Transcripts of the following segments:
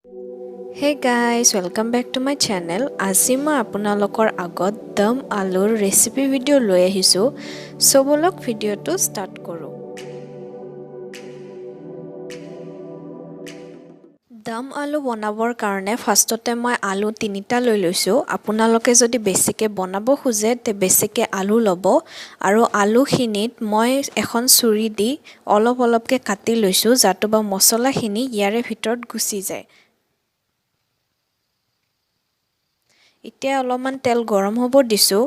Hey guys, welcome back to my channel. আজি মই আপোনালোকৰ আগত দম আলুৰ ৰেচিপি ভিডিঅ' লৈ আহিছো। সো বলক ভিডিঅ'টো ষ্টাৰ্ট কৰো। দম আলু বনাবৰ কাৰণে ফাৰ্ষ্টতে মই আলু 3টা লৈ লৈছো। আপোনালোকে যদি বেছিকে বনাব খুজে তে বেছিকে আলু ল'ব আৰু আলুখিনিত মই এখন ছুৰী দি অলপকে কাটি লৈছো যাতে বা মছলাখিনি ইয়াৰে ভিতৰত গুচি যায়। এতিয়া অলপমান তেল গৰম হ'ব দিছো।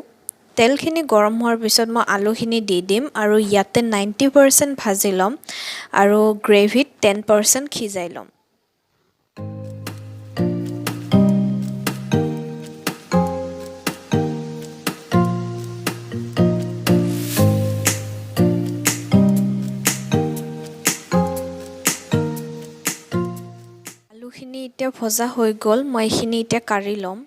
তেলখিনি গৰম হোৱাৰ পিছত মই আলুখিনি দি দিম আৰু ইয়াতে 90% ভাজি লম আৰু গ্ৰেভিত 10% খিজাই লম। আলুখিনি এতিয়া ভজা হৈ গ'ল, মই এইখিনি এতিয়া কাঢ়ি লম।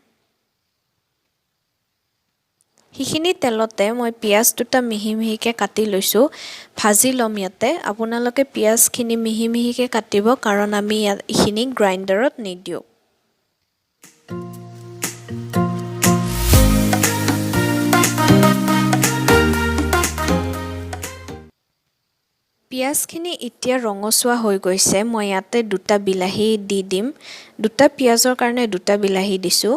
হিখিনি তেলতে মই পিয়াজ দুটা মিহি কাটি লৈছো, ভাজি লম ইয়াতে। আপোনালোকে পিয়াজখিনি মিহি কাটিব কাৰণ আমি এইখিনি গ্ৰাইণ্ডাৰত নিদিও। পিয়াজখিনি এতিয়া ৰঙচুৱা হৈ গৈছে। মই ইয়াতে দুটা বিলাহী দি দিম। দুটা পিয়াজৰ কাৰণে দুটা বিলাহী দিছো।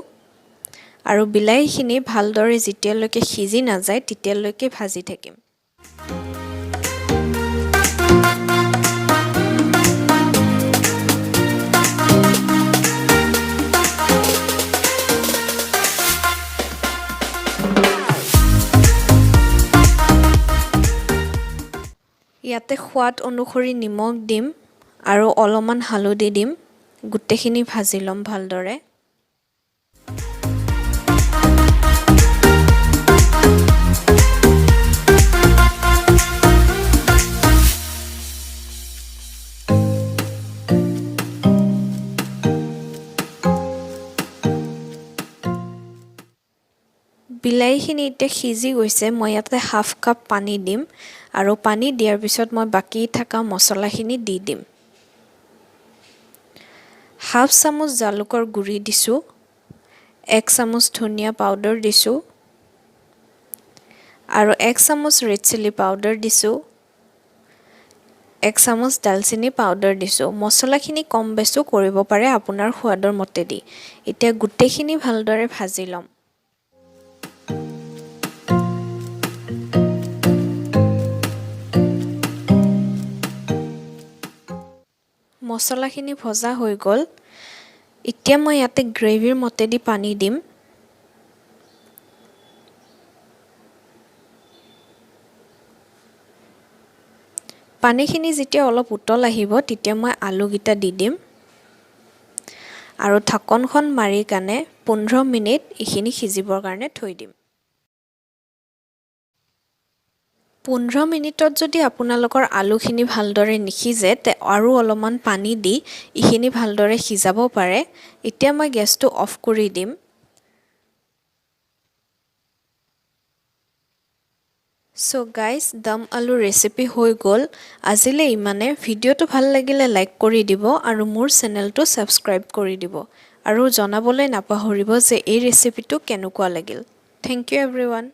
আৰু বিলাহীখিনি ভালদৰে যেতিয়ালৈকে সিজি নাযায় তেতিয়ালৈকে ভাজি থাকিম। ইয়াতে সোৱাদ অনুসৰি নিমখ দিম আৰু অলপমান হালধি দিম। গোটেইখিনি ভাজি লম ভালদৰে। বিলাহীখিনি এতিয়া সিজি গৈছে। মই ইয়াতে হাফ কাপ পানী দিম আৰু পানী দিয়াৰ পিছত মই বাকি থকা মছলাখিনি দি দিম। হাফ চামুচ জালুকৰ গুড়ি দিছো, 1 চামুচ ধনিয়া পাউডাৰ দিছো আৰু 1 চামুচ ৰেড চিলি পাউডাৰ দিছো, 1 চামুচ দালচিনি পাউডাৰ দিছো। মছলাখিনি কম বেছো কৰিব পাৰে আপোনাৰ সোৱাদৰ মতে দি। এতিয়া গোটেইখিনি ভালদৰে ভাজি লম। মছলাখিনি ভজা হৈ গ'ল। এতিয়া মই ইয়াতে গ্ৰেভিৰ মতে দি পানী দিম। পানীখিনি যেতিয়া অলপ উতল আহিব তেতিয়া মই আলুকেইটা দি দিম আৰু ঢাকনখন মাৰি কানে 15 মিনিট এইখিনি সিজিবৰ কাৰণে থৈ দিম। 15 মিনিটত যদি আপোনালোকৰ আলুখিনি ভালদৰে নিসিজে তে আৰু অলপমান পানী দি এইখিনি ভালদৰে সিজাব পাৰে। এতিয়া মই গেছটো অফ কৰি দিম। So guys, দম আলু ৰেচিপি হৈ গ'ল। আজিলে ইমানে। ভিডিঅ'টো ভাল লাগিলে লাইক কৰি দিব আৰু মোৰ চেনেলটো সাবস্ক্ৰাইব কৰি দিব আৰু জনাবলৈ নাপাহৰিব যে এই ৰেচিপিটো কেনেকুৱা লাগিল। Thank you everyone.